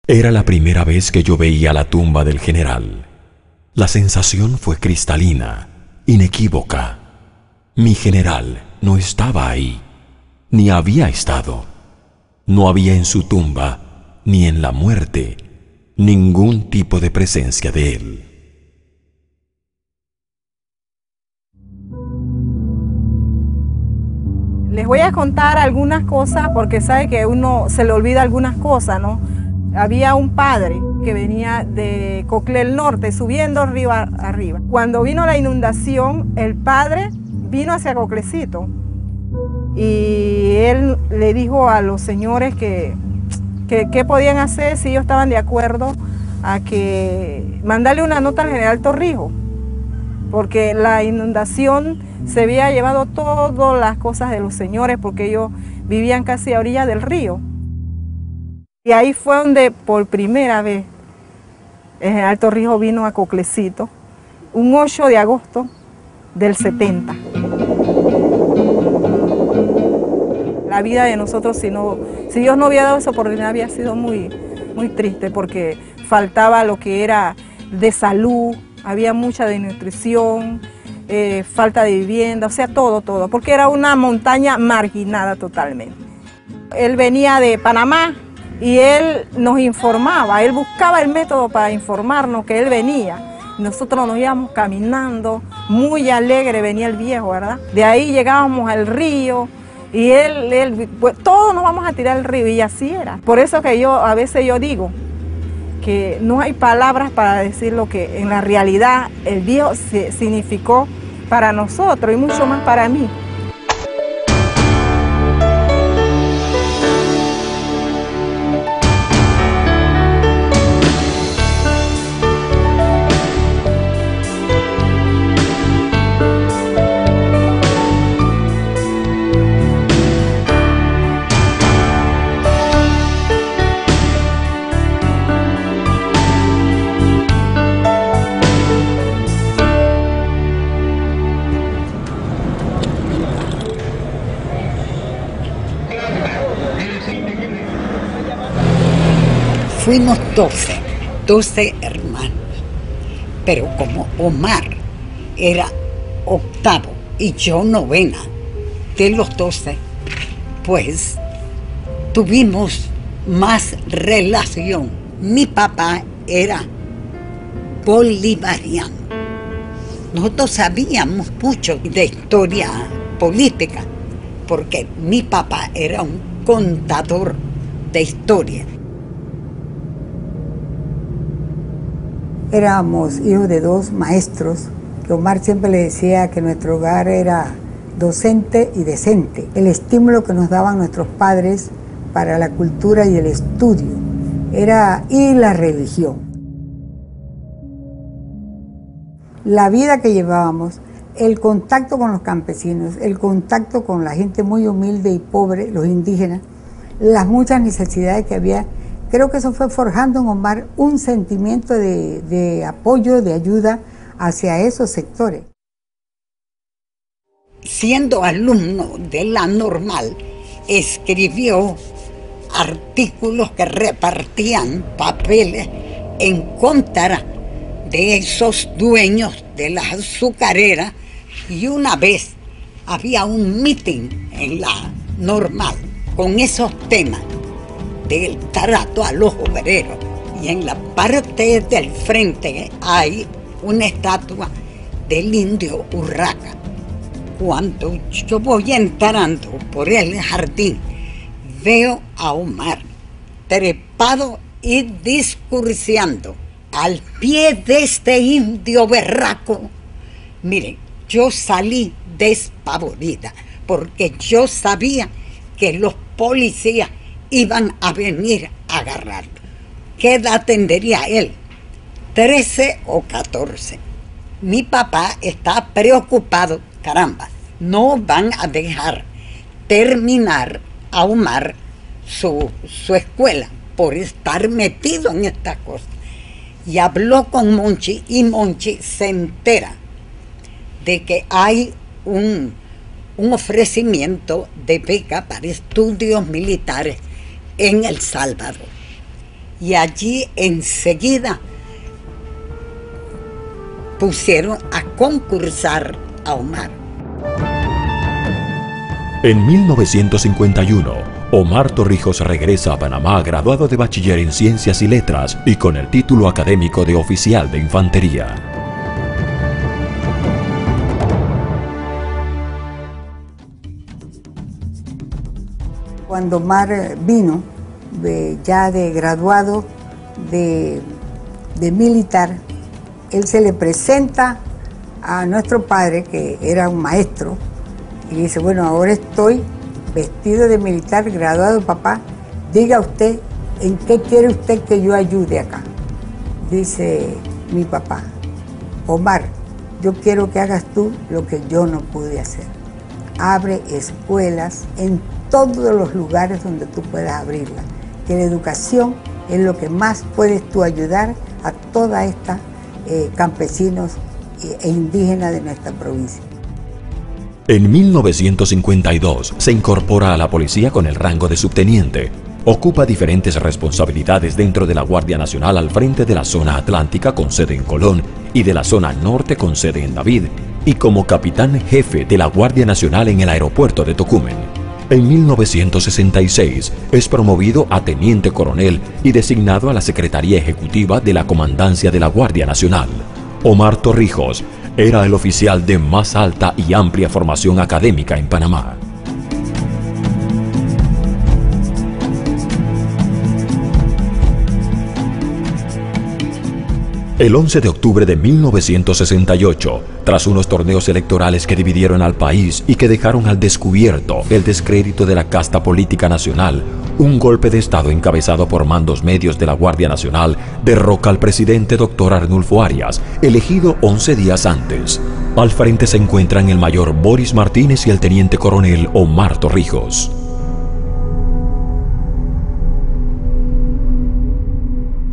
Era la primera vez que yo veía la tumba del general. La sensación fue cristalina, inequívoca. Mi general no estaba ahí, ni había estado. No había en su tumba, ni en la muerte, ningún tipo de presencia de él. Les voy a contar algunas cosas porque sabe que uno se le olvida algunas cosas, ¿no? Había un padre que venía de Coclel Norte, subiendo río arriba. Cuando vino la inundación, el padre vino hacia Coclecito y él le dijo a los señores que qué podían hacer si ellos estaban de acuerdo a que mandarle una nota al general Torrijos, porque la inundación se había llevado todas las cosas de los señores, porque ellos vivían casi a orilla del río. Y ahí fue donde por primera vez el general Torrijos vino a Coclecito, un 8 de agosto del 70. La vida de nosotros, si Dios no hubiera dado esa oportunidad, había sido muy triste, porque faltaba lo que era de salud, había mucha desnutrición, falta de vivienda, o sea, todo, porque era una montaña marginada totalmente. Él venía de Panamá y él nos informaba, él buscaba el método para informarnos que él venía. Nosotros nos íbamos caminando, muy alegre venía el viejo, ¿verdad? De ahí llegábamos al río y pues, todos nos vamos a tirar al río, y así era. Por eso que a veces yo digo que no hay palabras para decir lo que en la realidad el viejo significó para nosotros y mucho más para mí. Fuimos 12 hermanos, pero como Omar era octavo y yo novena de los 12, pues tuvimos más relación. Mi papá era bolivariano. Nosotros sabíamos mucho de historia política, porque mi papá era un contador de historia. Éramos hijos de dos maestros, que Omar siempre le decía que nuestro hogar era docente y decente. El estímulo que nos daban nuestros padres para la cultura y el estudio y la religión. La vida que llevábamos, el contacto con los campesinos, el contacto con la gente muy humilde y pobre, los indígenas, las muchas necesidades que había. Creo que eso fue forjando en Omar un sentimiento de apoyo, de ayuda hacia esos sectores. Siendo alumno de la normal, escribió artículos que repartían papeles en contra de esos dueños de las azucareras, y una vez había un mitin en la normal con esos temas del trato a los obreros, y en la parte del frente hay una estatua del indio Urraca. Cuando yo voy entrando por el jardín, veo a Omar trepado y discursiando al pie de este indio berraco. Miren, yo salí despavorida porque yo sabía que los policías iban a venir a agarrarlo. ¿Qué edad tendría él? 13 o 14. Mi papá está preocupado, caramba, no van a dejar terminar a Omar su escuela por estar metido en estas cosas. Y habló con Monchi, y Monchi se entera de que hay un ofrecimiento de beca para estudios militares en El Salvador. y allí enseguida pusieron a concursar a Omar. En 1951, Omar Torrijos regresa a Panamá graduado de bachiller en Ciencias y Letras y con el título académico de oficial de infantería. Cuando Omar vino, ya de graduado de militar, él se le presenta a nuestro padre, que era un maestro, y dice, bueno, ahora estoy vestido de militar, graduado, papá, diga usted, ¿en qué quiere usted que yo ayude acá? Dice mi papá, Omar, yo quiero que hagas tú lo que yo no pude hacer. Abre escuelas en todos los lugares donde tú puedas abrirlas, que la educación es lo que más puedes tú ayudar a toda esta campesinos e indígenas de nuestra provincia. En 1952 se incorpora a la policía con el rango de subteniente. Ocupa diferentes responsabilidades dentro de la Guardia Nacional al frente de la zona atlántica con sede en Colón y de la zona norte con sede en David, y como capitán jefe de la Guardia Nacional en el aeropuerto de Tocumen. En 1966 es promovido a teniente coronel y designado a la Secretaría Ejecutiva de la Comandancia de la Guardia Nacional. Omar Torrijos era el oficial de más alta y amplia formación académica en Panamá. El 11 de octubre de 1968, tras unos torneos electorales que dividieron al país y que dejaron al descubierto el descrédito de la casta política nacional, un golpe de Estado encabezado por mandos medios de la Guardia Nacional derroca al presidente Dr. Arnulfo Arias, elegido 11 días antes. Al frente se encuentran el mayor Boris Martínez y el teniente coronel Omar Torrijos.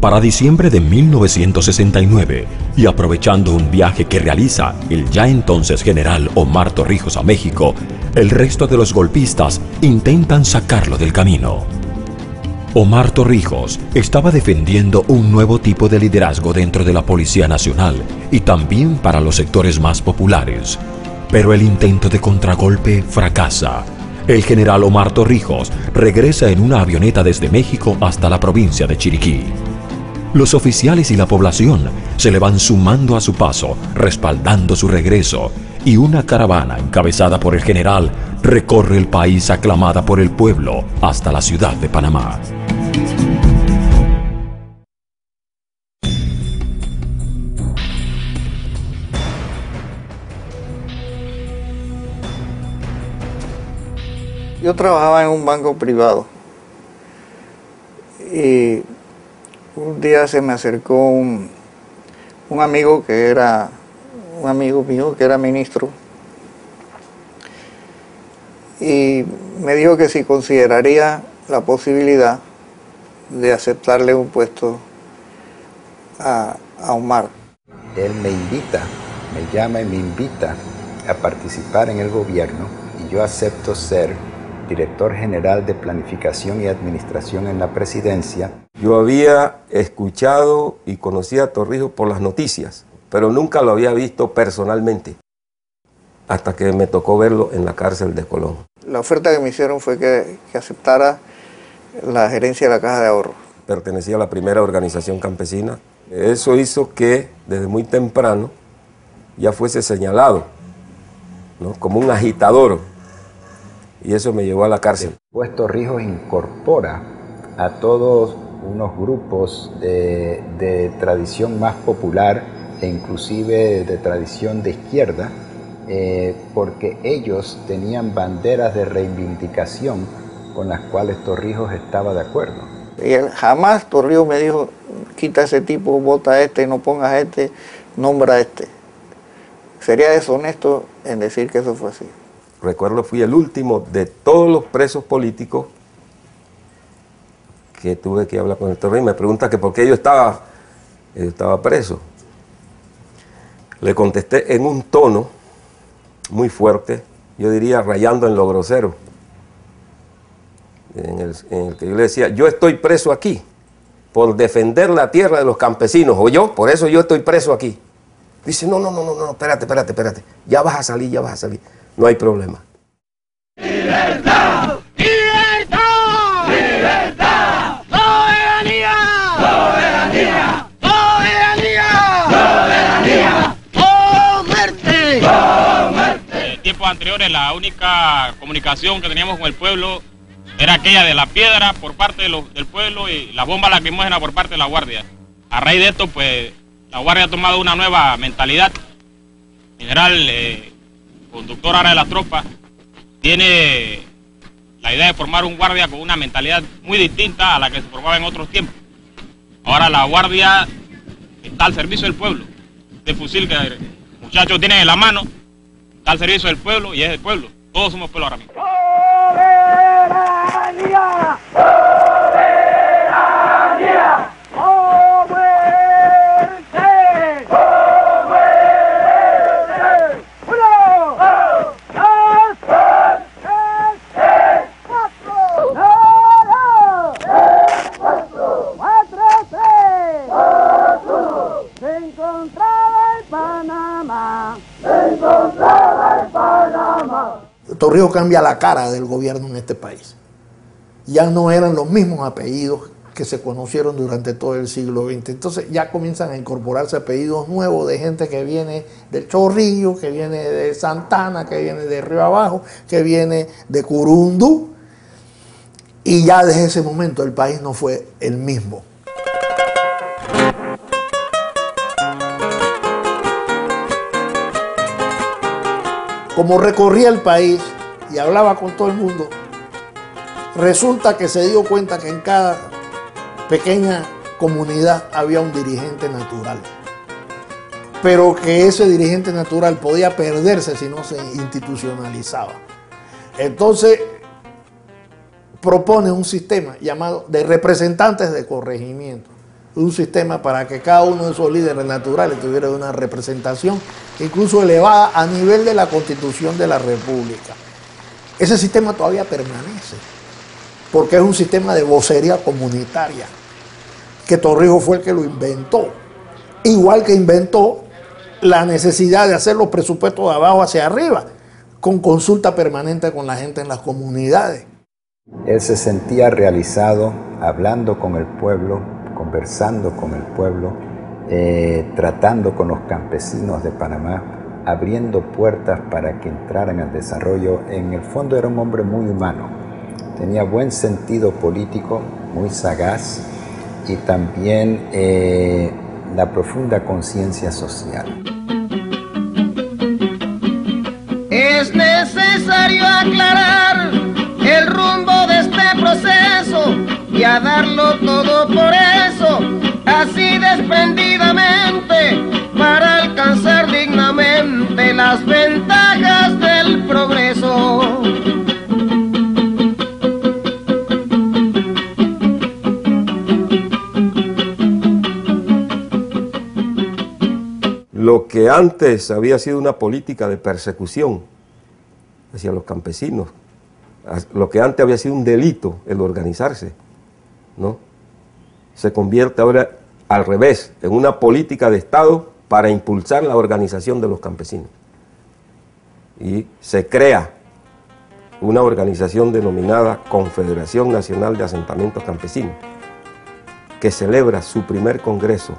Para diciembre de 1969, y aprovechando un viaje que realiza el ya entonces general Omar Torrijos a México, el resto de los golpistas intentan sacarlo del camino. Omar Torrijos estaba defendiendo un nuevo tipo de liderazgo dentro de la Policía Nacional y también para los sectores más populares. Pero el intento de contragolpe fracasa. El general Omar Torrijos regresa en una avioneta desde México hasta la provincia de Chiriquí. Los oficiales y la población se le van sumando a su paso, respaldando su regreso, y una caravana encabezada por el general recorre el país aclamada por el pueblo hasta la ciudad de Panamá. Yo trabajaba en un banco privado y un día se me acercó un amigo que era un amigo mío que era ministro y me dijo que si consideraría la posibilidad de aceptarle un puesto a Omar. Él me llama y me invita a participar en el gobierno y yo acepto ser director general de Planificación y Administración en la Presidencia. Yo había escuchado y conocía a Torrijos por las noticias, pero nunca lo había visto personalmente, hasta que me tocó verlo en la cárcel de Colón. La oferta que me hicieron fue que aceptara la gerencia de la Caja de Ahorro. Pertenecía a la primera organización campesina. Eso hizo que desde muy temprano ya fuese señalado, ¿no?, como un agitador. Y eso me llevó a la cárcel. Después Torrijos incorpora a todos unos grupos de tradición más popular e inclusive de tradición de izquierda, porque ellos tenían banderas de reivindicación con las cuales Torrijos estaba de acuerdo. Y jamás Torrijos me dijo, quita a ese tipo, vota a este, no pongas a este, nombra a este. Sería deshonesto en decir que eso fue así. Recuerdo, fui el último de todos los presos políticos que tuve que hablar con el Torrijos. Me pregunta que por qué yo estaba preso. Le contesté en un tono muy fuerte, yo diría rayando en lo grosero, en el que yo le decía, yo estoy preso aquí, por defender la tierra de los campesinos, o yo, por eso yo estoy preso aquí. Dice, no, espérate, ya vas a salir, no hay problema. ¡Libertad! ¡Libertad! ¡Libertad! ¡Soberanía! ¡Soberanía! ¡Soberanía! ¡Oh, muerte! ¡Oh, muerte! En tiempos anteriores la única comunicación que teníamos con el pueblo era aquella de la piedra por parte del pueblo y la bomba lacrimógena por parte de la guardia. A raíz de esto, pues, la guardia ha tomado una nueva mentalidad. El general, conductor ahora de las tropas, tiene la idea de formar un guardia con una mentalidad muy distinta a la que se formaba en otros tiempos. Ahora la guardia está al servicio del pueblo. Este fusil que el muchacho tiene en la mano está al servicio del pueblo y es del pueblo. Todos somos pueblo ahora mismo. ¡Soberanía! ¡Soberanía! ¡Oh, muerte! ¡Oh, muerte! ¡Uno! ¡Dos! ¡Tres! ¡Cuatro! ¡Cuatro! Se encontraba en Panamá. Torrijos cambia la cara del gobierno en este país. Ya no eran los mismos apellidos que se conocieron durante todo el siglo XX. Entonces ya comienzan a incorporarse apellidos nuevos de gente que viene del Chorrillo, que viene de Santana, que viene de Río Abajo, que viene de Curundú. Y ya desde ese momento el país no fue el mismo. Como recorría el país y hablaba con todo el mundo, resulta que se dio cuenta que en cada pequeña comunidad había un dirigente natural, pero que ese dirigente natural podía perderse si no se institucionalizaba. Entonces propone un sistema llamado de representantes de corregimiento, un sistema para que cada uno de esos líderes naturales tuviera una representación incluso elevada a nivel de la Constitución de la República. Ese sistema todavía permanece, porque es un sistema de vocería comunitaria, que Torrijos fue el que lo inventó, igual que inventó la necesidad de hacer los presupuestos de abajo hacia arriba, con consulta permanente con la gente en las comunidades. Él se sentía realizado hablando con el pueblo, conversando con el pueblo, tratando con los campesinos de Panamá, abriendo puertas para que entraran al desarrollo. En el fondo era un hombre muy humano, tenía buen sentido político, muy sagaz y también la profunda conciencia social. Es necesario aclarar el rumbo de este proceso y a darlo todo por eso, así desprendidamente, para alcanzar dignamente las ventajas del progreso. Lo que antes había sido una política de persecución hacia los campesinos, lo que antes había sido un delito, el organizarse, ¿no? Se convierte ahora al revés, en una política de Estado para impulsar la organización de los campesinos. Y se crea una organización denominada Confederación Nacional de Asentamientos Campesinos, que celebra su primer congreso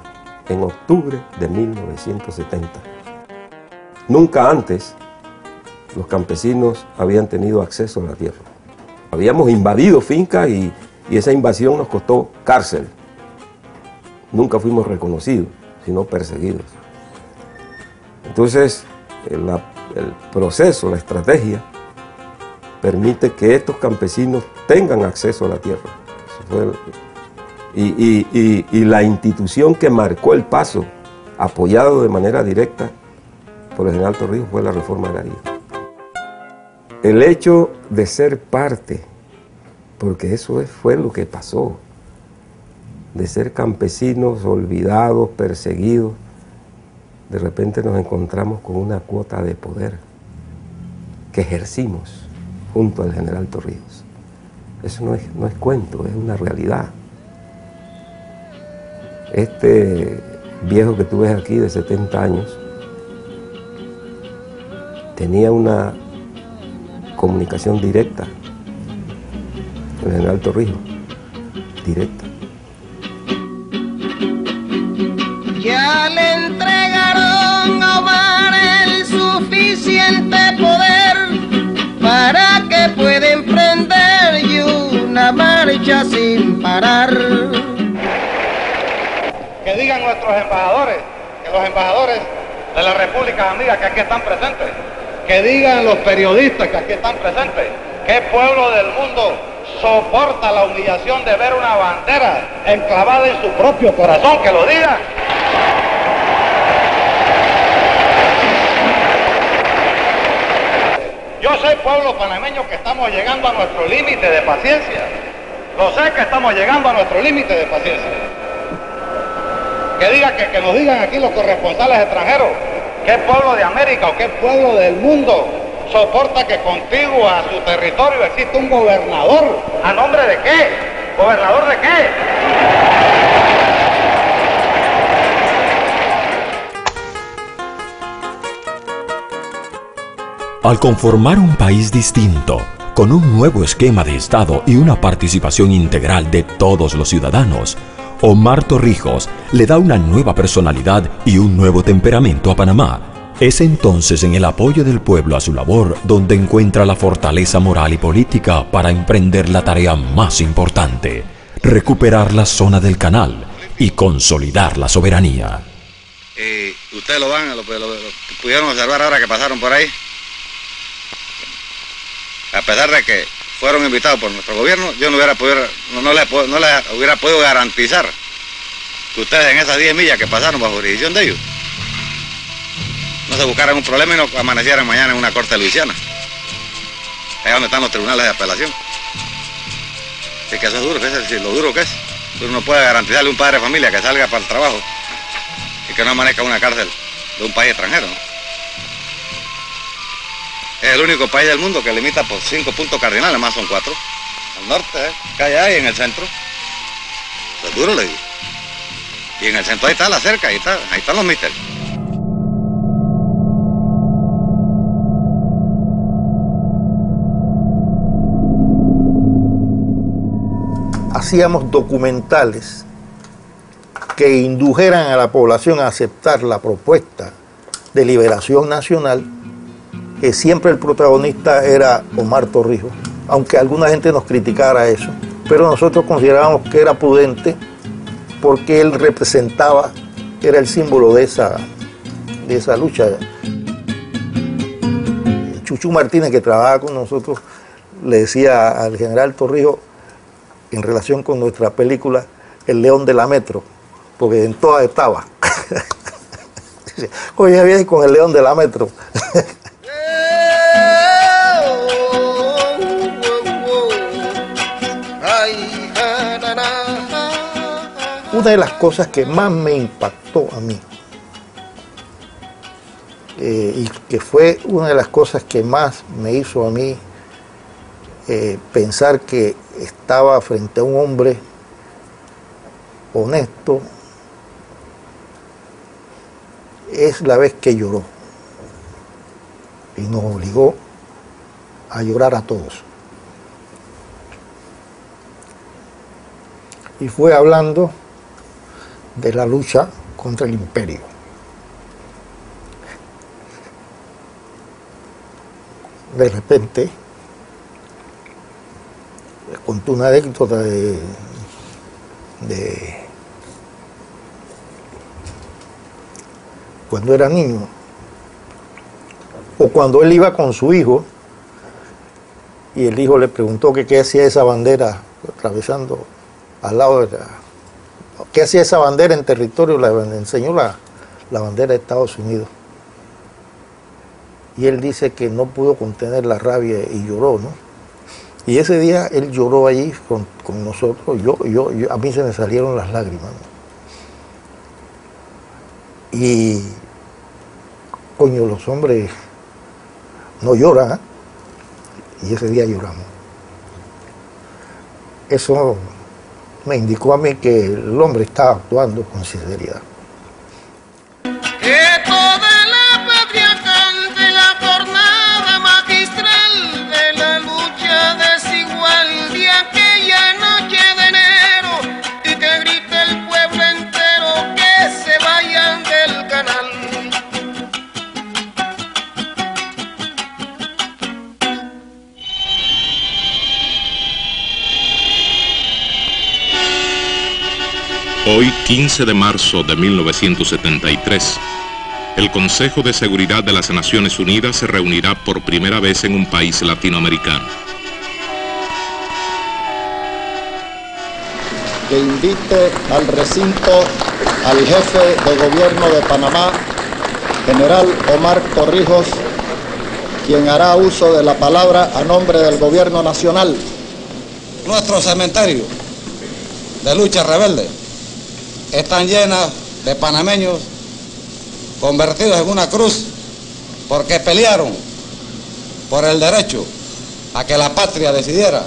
en octubre de 1970. Nunca antes los campesinos habían tenido acceso a la tierra. Habíamos invadido fincas y esa invasión nos costó cárcel. Nunca fuimos reconocidos, sino perseguidos. Entonces, el proceso, la estrategia, permite que estos campesinos tengan acceso a la tierra. Y la institución que marcó el paso, apoyado de manera directa por el general Torrijos, fue la reforma agraria. El hecho de ser parte, porque eso fue lo que pasó, de ser campesinos olvidados, perseguidos, de repente nos encontramos con una cuota de poder que ejercimos junto al general Torrijos. Eso no es cuento, es una realidad. Este viejo que tú ves aquí de 70 años tenía una comunicación directa con el general Torrijos, directa. Ya le entregaron a Omar el suficiente poder para que pueda emprender y una marcha sin parar. Que digan nuestros embajadores, que los embajadores de las repúblicas amigas que aquí están presentes, que digan los periodistas que aquí están presentes, qué pueblo del mundo soporta la humillación de ver una bandera enclavada en su propio corazón, que lo digan. Yo sé, pueblo panameño, que estamos llegando a nuestro límite de paciencia. Lo sé que estamos llegando a nuestro límite de paciencia. Que nos digan aquí los corresponsales extranjeros, qué pueblo de América o qué pueblo del mundo soporta que contiguo a su territorio existe un gobernador. ¿A nombre de qué? ¿Gobernador de qué? Al conformar un país distinto, con un nuevo esquema de Estado y una participación integral de todos los ciudadanos, Omar Torrijos le da una nueva personalidad y un nuevo temperamento a Panamá. Es entonces en el apoyo del pueblo a su labor donde encuentra la fortaleza moral y política para emprender la tarea más importante, recuperar la zona del canal y consolidar la soberanía. Ustedes lo pudieron observar ahora que pasaron por ahí. A pesar de que fueron invitados por nuestro gobierno, yo no les hubiera podido garantizar que ustedes en esas 10 millas que pasaron bajo jurisdicción de ellos no se buscaran un problema y no amanecieran mañana en una corte de Luisiana, allá donde están los tribunales de apelación. Así que eso es duro, fíjense lo duro que es. Uno no puede garantizarle a un padre de familia que salga para el trabajo y que no amanezca en una cárcel de un país extranjero, ¿no? Es el único país del mundo que limita por 5 puntos cardinales, más son 4. Al norte, que hay ahí en el centro. Eso es duro, le digo. Y en el centro ahí está la cerca, ahí están los misterios. Hacíamos documentales que indujeran a la población a aceptar la propuesta de liberación nacional, que siempre el protagonista era Omar Torrijos, aunque alguna gente nos criticara eso, pero nosotros considerábamos que era prudente porque él representaba, era el símbolo de esa lucha. Chuchu Martínez, que trabajaba con nosotros, le decía al general Torrijos, en relación con nuestra película, El León de la Metro, porque en todas estaba. Oye, bien con El León de la Metro. Una de las cosas que más me impactó a mí, y que fue una de las cosas que más me hizo a mí pensar que estaba frente a un hombre honesto, es la vez que lloró y nos obligó a llorar a todos. Y fue hablando de la lucha contra el imperio. De repente, les contó una anécdota de cuando era niño, o cuando él iba con su hijo, y el hijo le preguntó que qué hacía esa bandera atravesando al lado de la... ¿Qué hacía esa bandera en territorio? Le enseñó la bandera de Estados Unidos. Y él dice que no pudo contener la rabia y lloró, ¿no? Y ese día él lloró allí con nosotros. A mí se me salieron las lágrimas, ¿no? Y, coño, los hombres no lloran, ¿eh? Y ese día lloramos. Eso me indicó a mí que el hombre estaba actuando con sinceridad. Que toda la patria cante la jornada magistral de la lucha desigual de aquella noche de enero y que grite el pueblo entero que se vayan del canal. Hoy, 15 de marzo de 1973, el Consejo de Seguridad de las Naciones Unidas se reunirá por primera vez en un país latinoamericano. Que invite al recinto al jefe de gobierno de Panamá, general Omar Torrijos, quien hará uso de la palabra a nombre del gobierno nacional. Nuestros cementerios de lucha rebelde están llenas de panameños convertidos en una cruz porque pelearon por el derecho a que la patria decidiera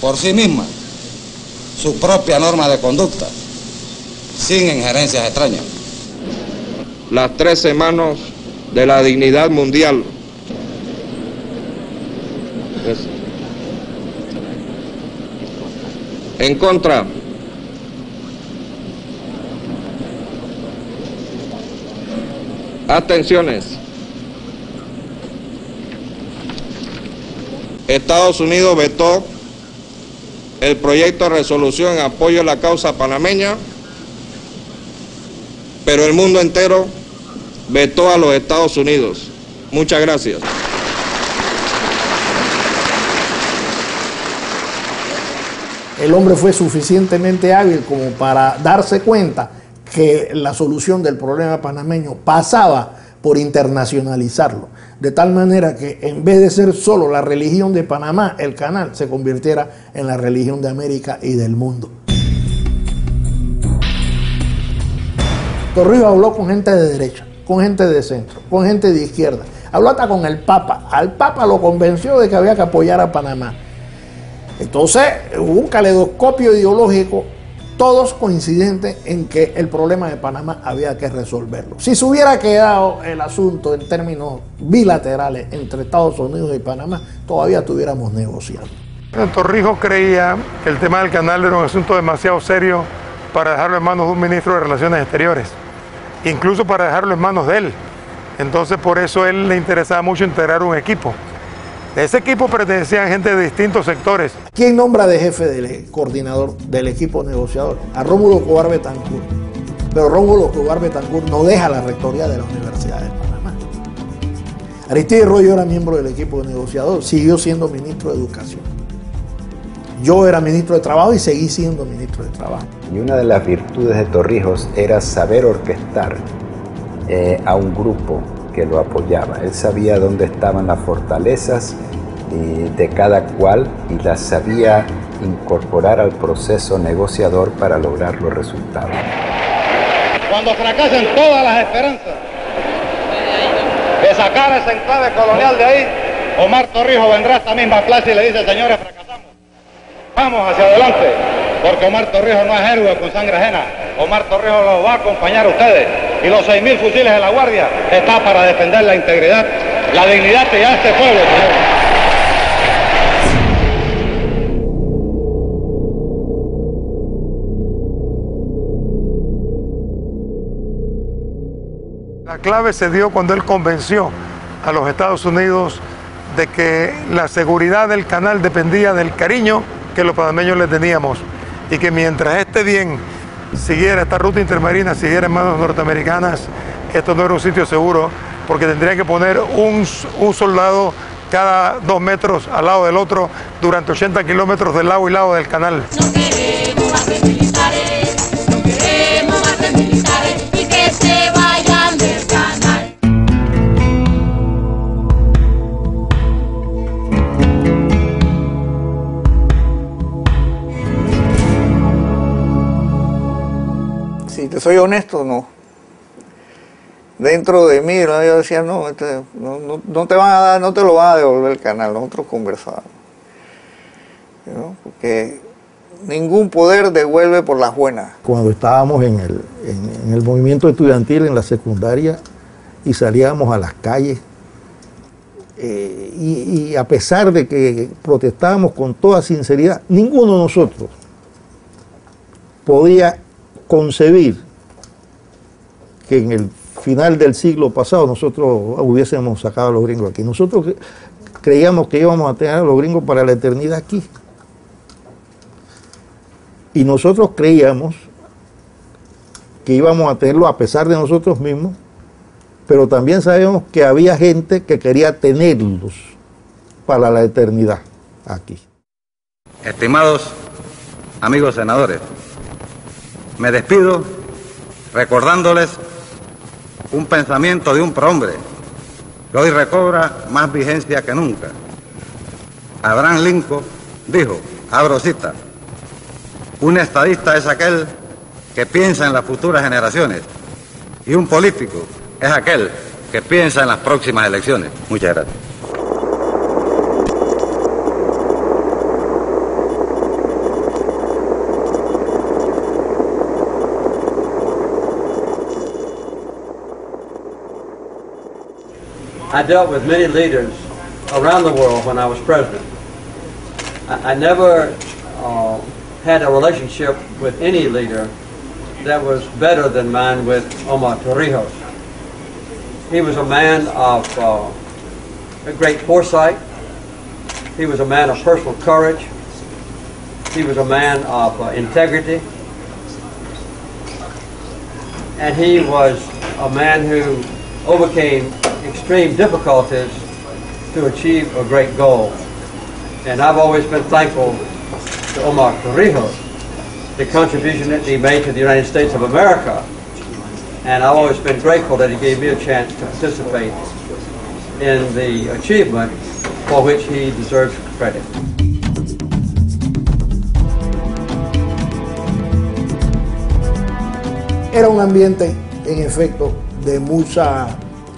por sí misma su propia norma de conducta, sin injerencias extrañas. Las 13 manos de la dignidad mundial. En contra. Atenciones. Estados Unidos vetó el proyecto de resolución en apoyo a la causa panameña, pero el mundo entero vetó a los Estados Unidos. Muchas gracias. El hombre fue suficientemente hábil como para darse cuenta que la solución del problema panameño pasaba por internacionalizarlo, de tal manera que en vez de ser solo la religión de Panamá, el canal se convirtiera en la religión de América y del mundo. Torrijos habló con gente de derecha, con gente de centro, con gente de izquierda, habló hasta con el Papa. Al Papa lo convenció de que había que apoyar a Panamá. Entonces hubo un caleidoscopio ideológico, todos coincidentes en que el problema de Panamá había que resolverlo. Si se hubiera quedado el asunto en términos bilaterales entre Estados Unidos y Panamá, todavía estuviéramos negociando. Torrijos creía que el tema del canal era un asunto demasiado serio para dejarlo en manos de un ministro de Relaciones Exteriores, incluso para dejarlo en manos de él. Entonces por eso a él le interesaba mucho integrar un equipo. De ese equipo pertenecían gente de distintos sectores. ¿Quién nombra de jefe del coordinador del equipo negociador? A Rómulo Escobar Betancourt. Pero Rómulo Escobar Betancourt no deja la rectoría de la Universidad de Panamá. Aristide Royo era miembro del equipo negociador, siguió siendo ministro de Educación. Yo era ministro de Trabajo y seguí siendo ministro de Trabajo. Y una de las virtudes de Torrijos era saber orquestar a un grupo que lo apoyaba. Él sabía dónde estaban las fortalezas de cada cual y las sabía incorporar al proceso negociador para lograr los resultados. Cuando fracasen todas las esperanzas de sacar ese enclave colonial de ahí, Omar Torrijos vendrá a esta misma plaza y le dice: señores, fracasamos, vamos hacia adelante, porque Omar Torrijos no es héroe con sangre ajena. Omar Torrijos los va a acompañar a ustedes, y los 6.000 fusiles de la Guardia está para defender la integridad, la dignidad que ya este pueblo, señores. La clave se dio cuando él convenció a los Estados Unidos de que la seguridad del canal dependía del cariño que los panameños le teníamos y que mientras este bien siguiera, esta ruta intermarina siguiera en manos norteamericanas, esto no era un sitio seguro porque tendrían que poner un soldado cada 2 metros al lado del otro durante 80 kilómetros del lado y lado del canal. No queremos más militares, no queremos más militares y que se vayan del canal. Si te soy honesto, no. Dentro de mí, ¿no? Yo decía, no, no te van a dar, no te lo van a devolver el canal, nosotros conversábamos. ¿No? Porque ningún poder devuelve por las buenas. Cuando estábamos en el movimiento estudiantil en la secundaria y salíamos a las calles, y a pesar de que protestábamos con toda sinceridad, ninguno de nosotros podía concebir que en el final del siglo pasado nosotros hubiésemos sacado a los gringos aquí. Nosotros creíamos que íbamos a tener a los gringos para la eternidad aquí. Y nosotros creíamos que íbamos a tenerlo a pesar de nosotros mismos, pero también sabemos que había gente que quería tenerlos para la eternidad aquí. Estimados amigos senadores, me despido recordándoles un pensamiento de un prohombre que hoy recobra más vigencia que nunca. Abraham Lincoln dijo, abro cita, un estadista es aquel que piensa en las futuras generaciones y un político es aquel que piensa en las próximas elecciones. Muchas gracias. I dealt with many leaders around the world when I was president. I never had a relationship with any leader that was better than mine with Omar Torrijos. He was a man of a great foresight. He was a man of personal courage. He was a man of integrity. And he was a man who overcame extreme difficulties to achieve a great goal. And I've always been thankful to Omar Torrijos, the contribution that he made to the United States of America. And I've always been grateful that he gave me a chance to participate in the achievement for which he deserves credit. Era un ambiente, en efecto, de mucha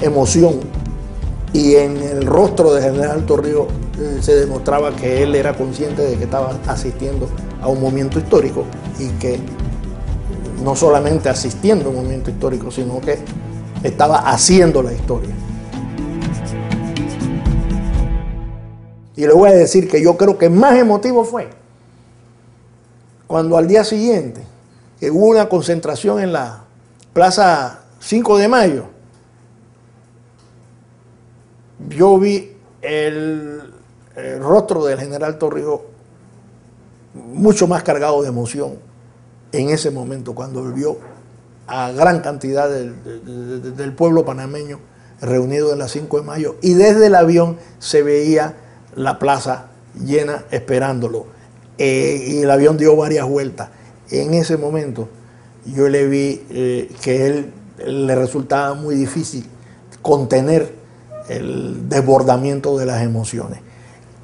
emoción, y en el rostro de General Torrijos se demostraba que él era consciente de que estaba asistiendo a un momento histórico, y que no solamente asistiendo a un momento histórico, sino que estaba haciendo la historia. Y le voy a decir que yo creo que más emotivo fue cuando al día siguiente, que hubo una concentración en la Plaza 5 de Mayo, yo vi el rostro del General Torrijos mucho más cargado de emoción en ese momento, cuando vio a gran cantidad del pueblo panameño reunido en la 5 de Mayo, y desde el avión se veía la plaza llena esperándolo, y el avión dio varias vueltas. En ese momento yo le vi que él le resultaba muy difícil contener el desbordamiento de las emociones,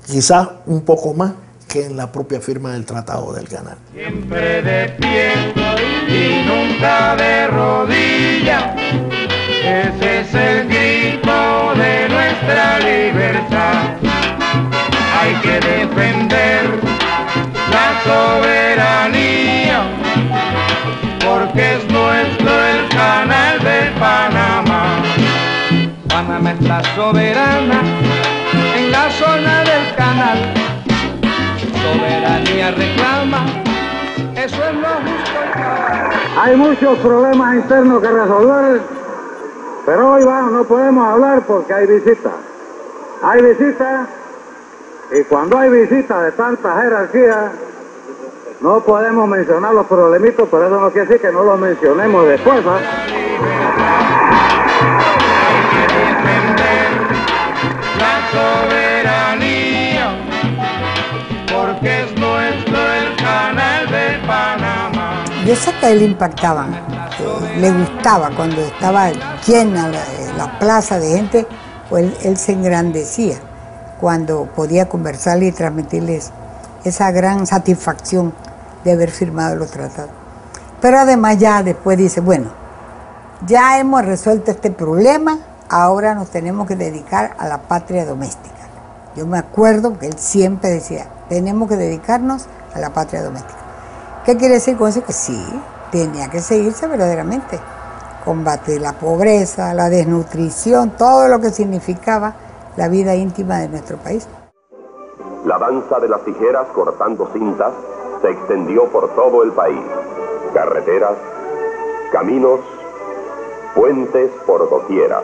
quizás un poco más que en la propia firma del Tratado del Canal. Siempre de pie y nunca de rodillas, ese es el grito de nuestra libertad. Hay que defender la soberanía, porque es nuestro el canal de Panamá. Panamá está soberana en la zona del canal. Soberanía reclama, eso es lo justo y cabal. Hay muchos problemas internos que resolver, pero hoy no podemos hablar porque hay visitas. Hay visitas, y cuando hay visitas de tanta jerarquía, no podemos mencionar los problemitos, pero eso no quiere decir que no los mencionemos después, ¿no? La soberanía, porque es nuestro el canal de Panamá. Yo sé que a él impactaba, le gustaba cuando estaba llena la plaza de gente, pues él se engrandecía cuando podía conversarle y transmitirles esa gran satisfacción de haber firmado los tratados. Pero además ya después dice, bueno, ya hemos resuelto este problema, ahora nos tenemos que dedicar a la patria doméstica. Yo me acuerdo que él siempre decía, tenemos que dedicarnos a la patria doméstica. ¿Qué quiere decir con eso? Que sí, tenía que seguirse verdaderamente. Combatir la pobreza, la desnutrición, todo lo que significaba la vida íntima de nuestro país. La danza de las tijeras cortando cintas se extendió por todo el país. Carreteras, caminos, puentes por doquiera.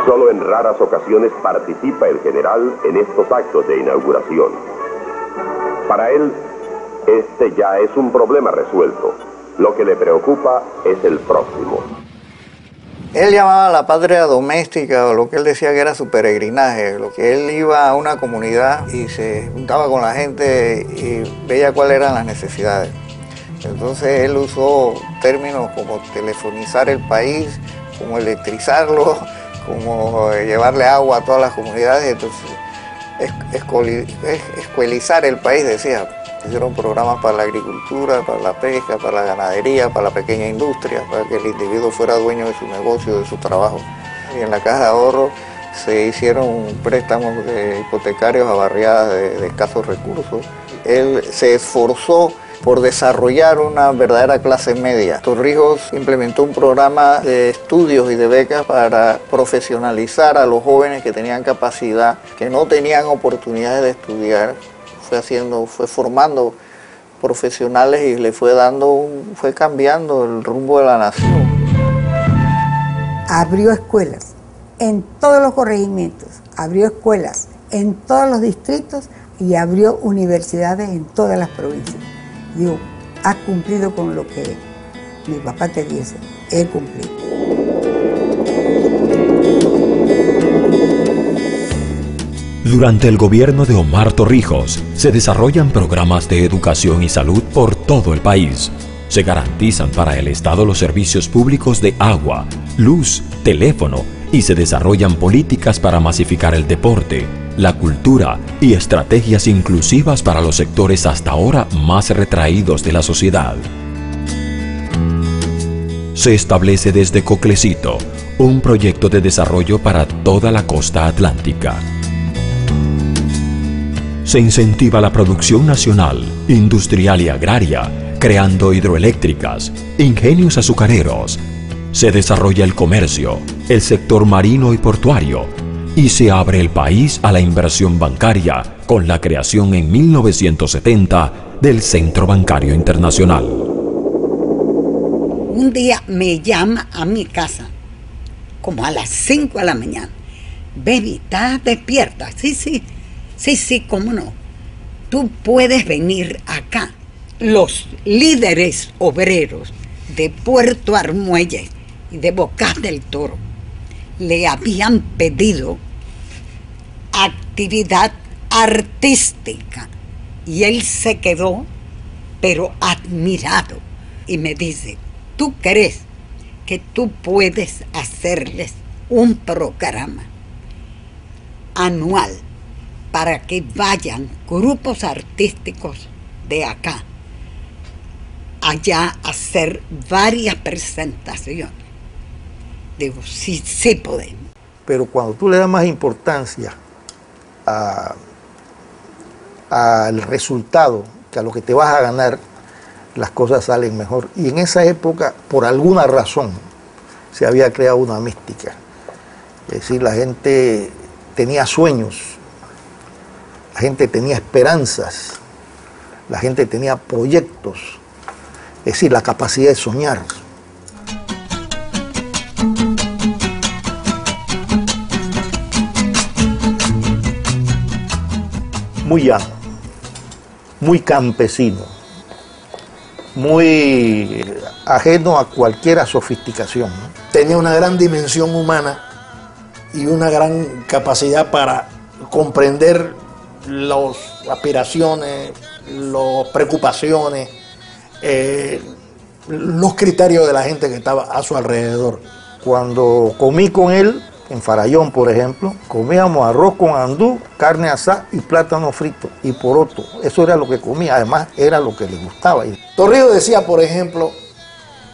Solo en raras ocasiones participa el general en estos actos de inauguración. Para él, este ya es un problema resuelto. Lo que le preocupa es el próximo. Él llamaba la patria doméstica, o lo que él decía que era su peregrinaje, lo que él iba a una comunidad y se juntaba con la gente y veía cuáles eran las necesidades. Entonces él usó términos como telefonizar el país, como electrizarlo, como llevarle agua a todas las comunidades, entonces escuelizar el país, decía. Hicieron programas para la agricultura, para la pesca, para la ganadería, para la pequeña industria, para que el individuo fuera dueño de su negocio, de su trabajo. Y en la Caja de Ahorro se hicieron préstamos hipotecarios a barriadas de escasos recursos. Él se esforzó por desarrollar una verdadera clase media. Torrijos implementó un programa de estudios y de becas para profesionalizar a los jóvenes que tenían capacidad, que no tenían oportunidades de estudiar. Fue formando profesionales y le fue cambiando el rumbo de la nación. Abrió escuelas en todos los corregimientos, abrió escuelas en todos los distritos y abrió universidades en todas las provincias. Digo, has cumplido con lo que mi papá te dice, he cumplido. Durante el gobierno de Omar Torrijos se desarrollan programas de educación y salud por todo el país. Se garantizan para el Estado los servicios públicos de agua, luz, teléfono y se desarrollan políticas para masificar el deporte, la cultura y estrategias inclusivas para los sectores hasta ahora más retraídos de la sociedad. Se establece desde Coclecito un proyecto de desarrollo para toda la costa atlántica. Se incentiva la producción nacional, industrial y agraria, creando hidroeléctricas, ingenios azucareros. Se desarrolla el comercio, el sector marino y portuario, y se abre el país a la inversión bancaria con la creación en 1970 del Centro Bancario Internacional. Un día me llama a mi casa, como a las 5 de la mañana. Baby, ¿estás despierta? Sí, cómo no. Tú puedes venir acá. Los líderes obreros de Puerto Armuelles y de Bocas del Toro le habían pedido actividad artística y él se quedó, pero admirado, y me dice, ¿tú crees que tú puedes hacerles un programa anual para que vayan grupos artísticos de acá allá a hacer varias presentaciones? Digo, sí podemos. Pero cuando tú le das más importancia al resultado que a lo que te vas a ganar, las cosas salen mejor. Y en esa época, por alguna razón, se había creado una mística. Es decir, la gente tenía sueños, la gente tenía esperanzas, la gente tenía proyectos, es decir, la capacidad de soñar. Muy llano, muy campesino, muy ajeno a cualquier sofisticación, ¿no? Tenía una gran dimensión humana y una gran capacidad para comprender las aspiraciones, las preocupaciones, los criterios de la gente que estaba a su alrededor. Cuando comí con él, en Farallón, por ejemplo, comíamos arroz con andú, carne asada y plátano frito y poroto. Eso era lo que comía, además era lo que le gustaba. Torrijos decía, por ejemplo,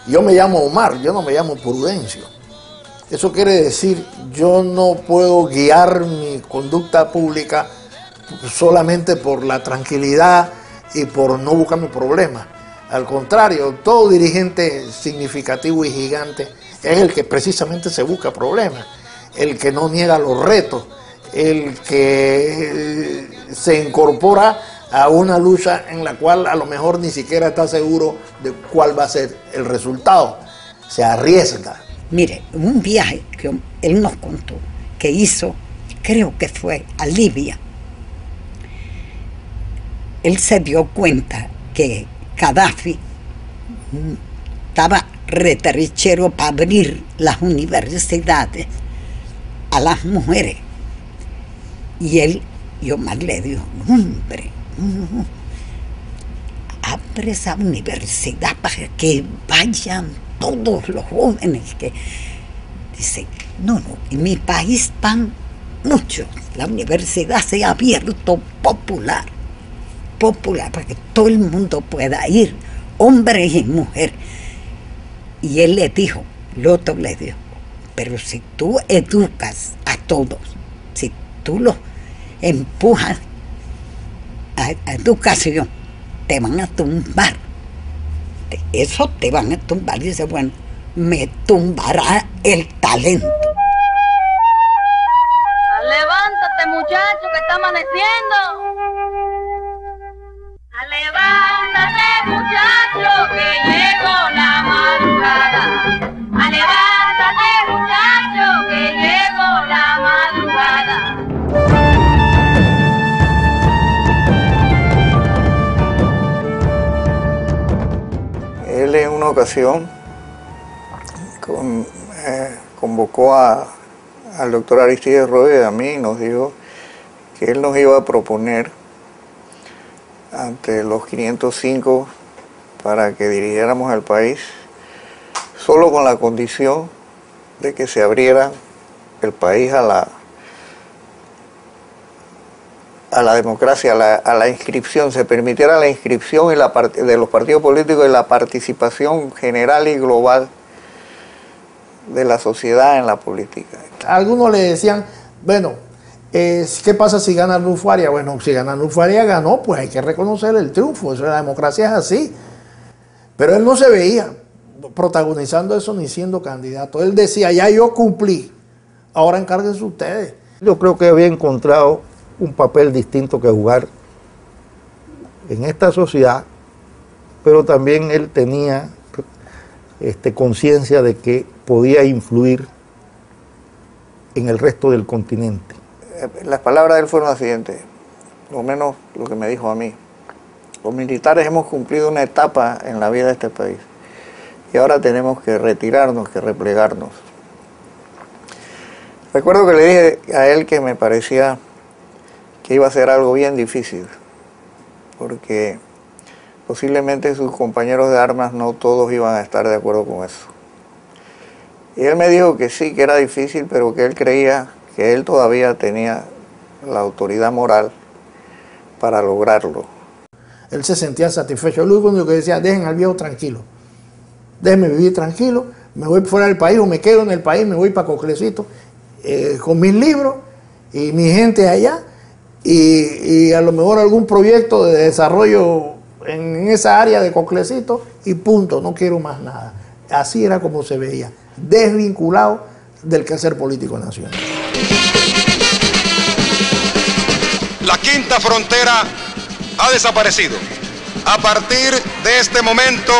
yo me llamo Omar, yo no me llamo Prudencio. Eso quiere decir, yo no puedo guiar mi conducta pública solamente por la tranquilidad y por no buscarme problemas. Al contrario, todo dirigente significativo y gigante es el que precisamente se busca problemas, el que no niega los retos, el que se incorpora a una lucha en la cual a lo mejor ni siquiera está seguro de cuál va a ser el resultado. Se arriesga. Mire, un viaje que él nos contó que hizo, creo que fue a Libia. Él se dio cuenta que Gaddafi estaba reterichero para abrir las universidades a las mujeres. Y Omar le dijo, hombre, abre esa universidad para que vayan todos los jóvenes que... Dice, no, en mi país van muchos. La universidad se ha abierto popular, para que todo el mundo pueda ir, hombres y mujeres. Y él le dijo, Loto le dijo, pero si tú educas a todos, si tú los empujas a educación, te van a tumbar. Eso te van a tumbar. Y dice, bueno, me tumbará el talento. Levántate, muchacho, que está amaneciendo. Levántate, muchacho, que llegó la madrugada. Levántate, muchacho, que llegó la madrugada. Él en una ocasión convocó al doctor Aristides Roe, a mí, y nos dijo que él nos iba a proponer ante los 505 para que dirigiéramos al país, solo con la condición de que se abriera el país a la democracia, a la inscripción, se permitiera la inscripción de los partidos políticos y la participación general y global de la sociedad en la política. Algunos le decían, bueno, ¿qué pasa si gana Arnulfo Arias? Bueno, si gana Arnulfo Arias ganó, pues hay que reconocer el triunfo, eso, la democracia es así. Pero él no se veía protagonizando eso ni siendo candidato. Él decía, ya yo cumplí, ahora encárguense ustedes. Yo creo que había encontrado un papel distinto que jugar en esta sociedad, pero también él tenía conciencia de que podía influir en el resto del continente. Las palabras de él fueron las siguientes, lo menos lo que me dijo a mí. Los militares hemos cumplido una etapa en la vida de este país y ahora tenemos que retirarnos, que replegarnos. Recuerdo que le dije a él que me parecía que iba a ser algo bien difícil, porque posiblemente sus compañeros de armas no todos iban a estar de acuerdo con eso. Y él me dijo que sí, que era difícil, pero que él creía que él todavía tenía la autoridad moral para lograrlo. Él se sentía satisfecho. Lo único que decía, dejen al viejo tranquilo, déjenme vivir tranquilo, me voy fuera del país o me quedo en el país, me voy para Coclecito con mis libros y mi gente allá y a lo mejor algún proyecto de desarrollo en esa área de Coclecito y punto, no quiero más nada. Así era como se veía, desvinculado del quehacer político nacional. La quinta frontera ha desaparecido. A partir de este momento,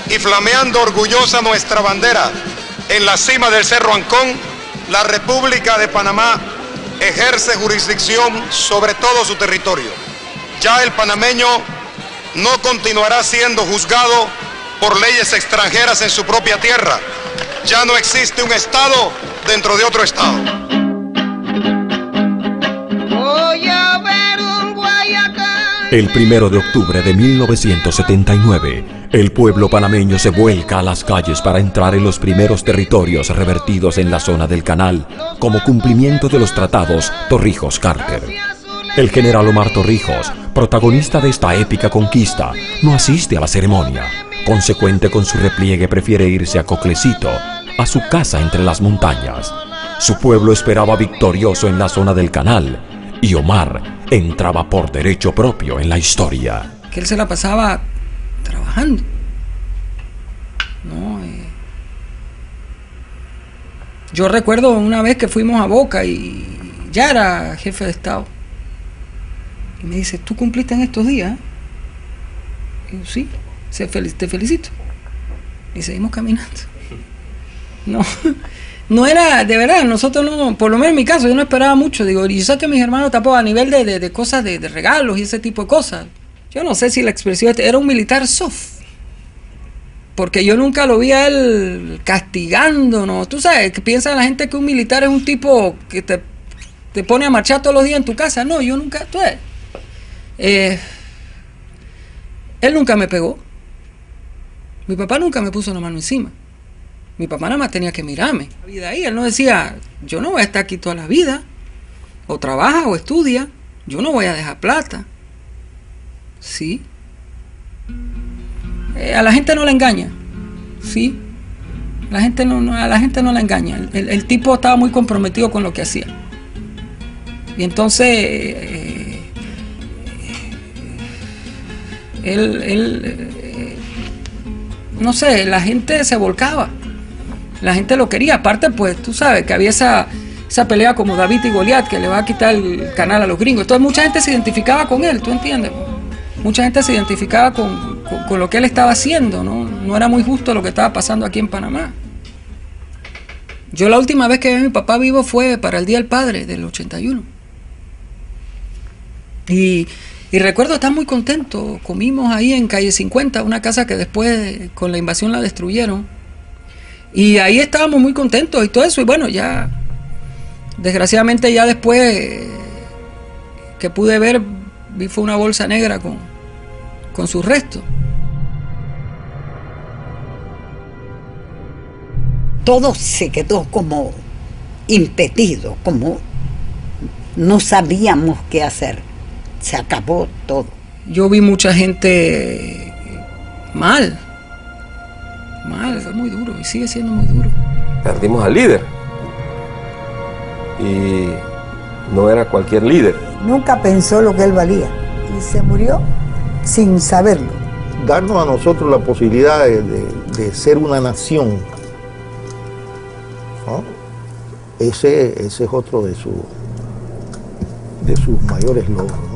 y flameando orgullosa nuestra bandera en la cima del Cerro Ancón, la República de Panamá ejerce jurisdicción sobre todo su territorio. Ya el panameño no continuará siendo juzgado por leyes extranjeras en su propia tierra. Ya no existe un Estado dentro de otro Estado. Voy a ver un Guayacán. El 1 de octubre de 1979, el pueblo panameño se vuelca a las calles para entrar en los primeros territorios revertidos en la zona del canal, como cumplimiento de los tratados Torrijos-Carter. El general Omar Torrijos, protagonista de esta épica conquista, no asiste a la ceremonia. Consecuente con su repliegue, prefiere irse a Coclecito, a su casa entre las montañas. Su pueblo esperaba victorioso en la zona del canal, y Omar entraba por derecho propio en la historia. que él se la pasaba trabajando, ¿no? Yo recuerdo una vez que fuimos a Boca y ya era jefe de Estado. Y me dice, ¿tú cumpliste en estos días? Y yo, sí, te felicito. Y seguimos caminando. No era, de verdad, nosotros no, por lo menos en mi caso, yo no esperaba mucho. Digo, y yo sé que mis hermanos tampoco a nivel de cosas, de regalos y ese tipo de cosas. Yo no sé si la expresión era un militar soft. Porque yo nunca lo vi a él castigando, ¿no? Tú sabes, que piensa la gente que un militar es un tipo que te pone a marchar todos los días en tu casa. No, yo nunca, tú sabes. Él nunca me pegó. Mi papá nunca me puso la mano encima. Mi papá nada más tenía que mirarme. Y de ahí él no decía, yo no voy a estar aquí toda la vida. O trabaja o estudia. Yo no voy a dejar plata. Sí. A la gente no la engaña, ¿sí? A la gente no la engaña. El tipo estaba muy comprometido con lo que hacía. Y entonces, no sé, la gente se volcaba. La gente lo quería. Aparte, pues, tú sabes que había esa pelea como David y Goliat, que le va a quitar el canal a los gringos. Entonces mucha gente se identificaba con él, ¿tú entiendes? Mucha gente se identificaba con lo que él estaba haciendo, ¿no? No era muy justo lo que estaba pasando aquí en Panamá. Yo la última vez que vi a mi papá vivo fue para el Día del Padre del 81. Y recuerdo estar muy contento. Comimos ahí en calle 50, una casa que después con la invasión la destruyeron. Y ahí estábamos muy contentos y todo eso. Y bueno, ya, desgraciadamente ya después que pude ver, vi fue una bolsa negra con sus restos. Todo se quedó como impedido, como no sabíamos qué hacer. Se acabó todo. Yo vi mucha gente mal, fue muy duro y sigue siendo muy duro. Perdimos al líder y no era cualquier líder. Nunca pensó lo que él valía y se murió sin saberlo. Darnos a nosotros la posibilidad de ser una nación, ¿no? Ese es otro de sus mayores logros, ¿no?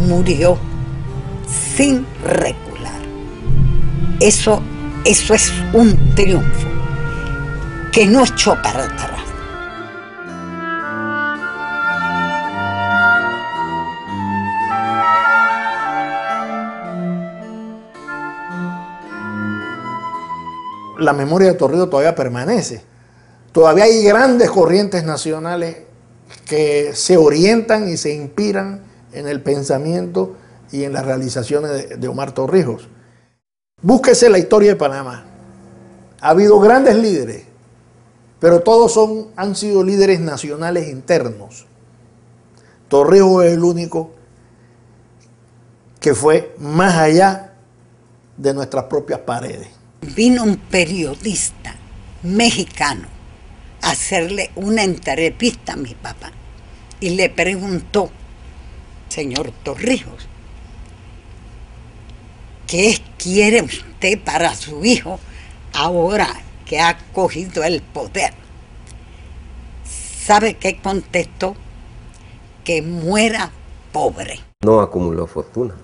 Murió sin recular. Eso es un triunfo que no echó para atrás. La memoria de Torrijos todavía permanece. Todavía hay grandes corrientes nacionales que se orientan y se inspiran en el pensamiento y en las realizaciones de Omar Torrijos. Búsquese la historia de Panamá. Ha habido grandes líderes, pero todos han sido líderes nacionales internos. Torrijos es el único que fue más allá de nuestras propias paredes. Vino un periodista mexicano a hacerle una entrevista a mi papá y le preguntó: señor Torrijos, ¿qué quiere usted para su hijo ahora que ha cogido el poder? ¿Sabe qué contestó? Que muera pobre. No acumuló fortuna.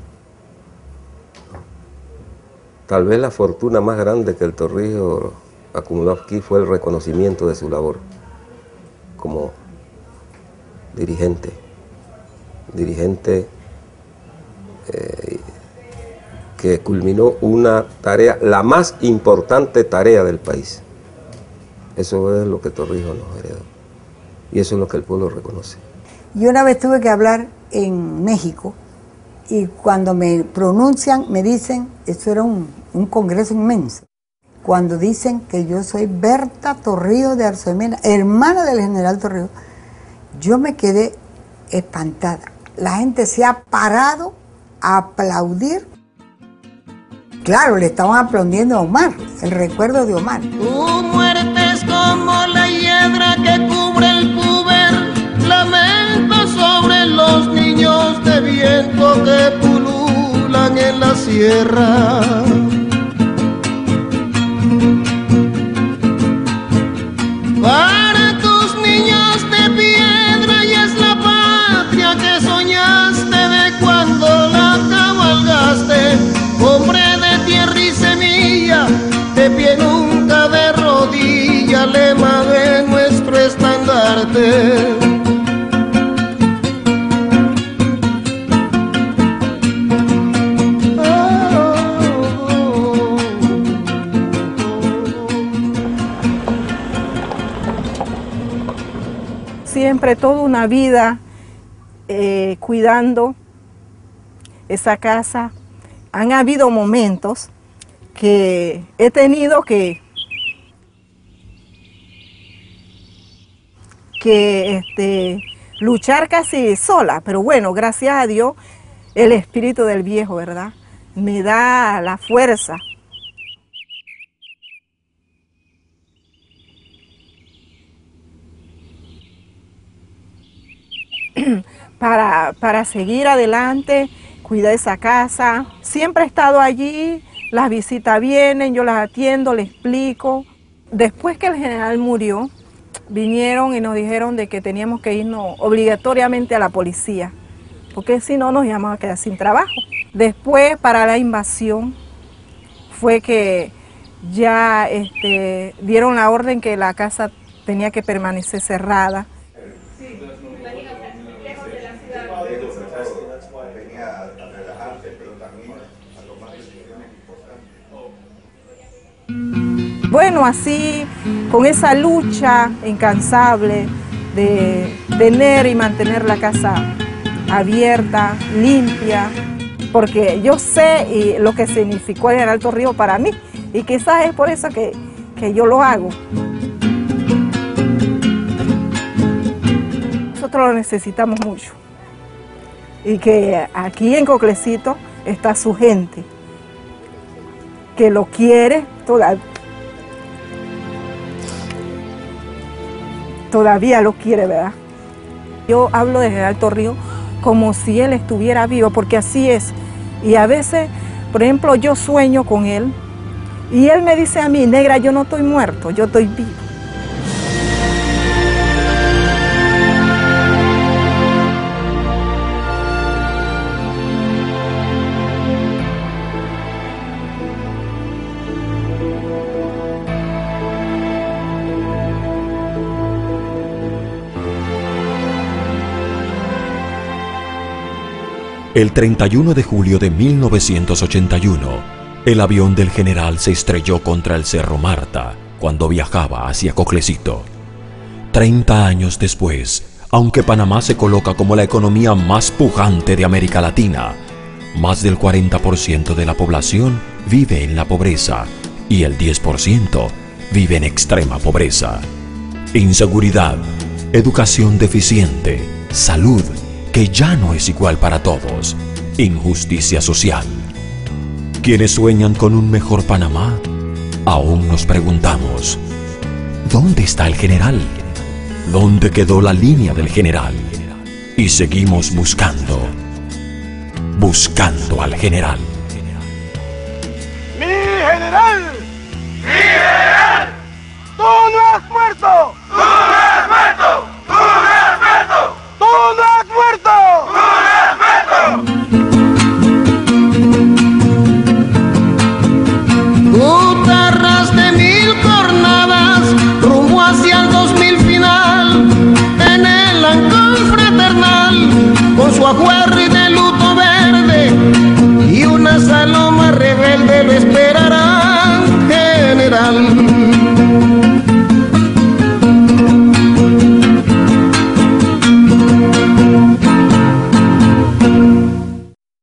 Tal vez la fortuna más grande que el Torrijos acumuló aquí fue el reconocimiento de su labor como dirigente que culminó una tarea, la más importante tarea del país. Eso es lo que Torrijos nos heredó y eso es lo que el pueblo reconoce. Yo una vez tuve que hablar en México y cuando me pronuncian me dicen, esto era un congreso inmenso, cuando dicen que yo soy Berta Torrijos de Arosemena, hermana del general Torrijos, yo me quedé espantada. La gente se ha parado a aplaudir. Claro, le estaban aplaudiendo a Omar, el recuerdo de Omar. Tu muerte es como la hiedra que cubre el puber, lamento sobre los niños de viento que pululan en la sierra. Para tus niños de piedra y es la patria que soñaste de cuando la cabalgaste, hombre de tierra y semilla, de pie nunca de rodilla, lema de nuestro estandarte. Siempre toda una vida cuidando esa casa. Han habido momentos que he tenido que luchar casi sola, pero bueno, gracias a Dios, el espíritu del viejo, ¿verdad?, me da la fuerza. Para seguir adelante, cuidar esa casa. Siempre he estado allí, las visitas vienen, yo las atiendo, les explico. Después que el general murió, vinieron y nos dijeron de que teníamos que irnos obligatoriamente a la policía, porque si no nos íbamos a quedar sin trabajo. Después, para la invasión, fue que ya dieron la orden que la casa tenía que permanecer cerrada. Bueno, así, con esa lucha incansable de tener y mantener la casa abierta, limpia, porque yo sé lo que significó el General Torrijos para mí, y quizás es por eso que yo lo hago. Nosotros lo necesitamos mucho, y que aquí en Coclecito está su gente, que lo quiere todavía lo quiere, ¿verdad? Yo hablo de General Torrijos como si él estuviera vivo, porque así es. Y a veces, por ejemplo, yo sueño con él y él me dice a mí: negra, yo no estoy muerto, yo estoy vivo. El 31 de julio de 1981, el avión del general se estrelló contra el Cerro Marta cuando viajaba hacia Coclecito. 30 años después, aunque Panamá se coloca como la economía más pujante de América Latina, más del 40% de la población vive en la pobreza y el 10% vive en extrema pobreza. Inseguridad, educación deficiente, salud que ya no es igual para todos, injusticia social. ¿Quiénes sueñan con un mejor Panamá? Aún nos preguntamos, ¿dónde está el general? ¿Dónde quedó la línea del general? Y seguimos buscando al general. ¡Mi general! ¡Mi general! ¡Tú no has muerto!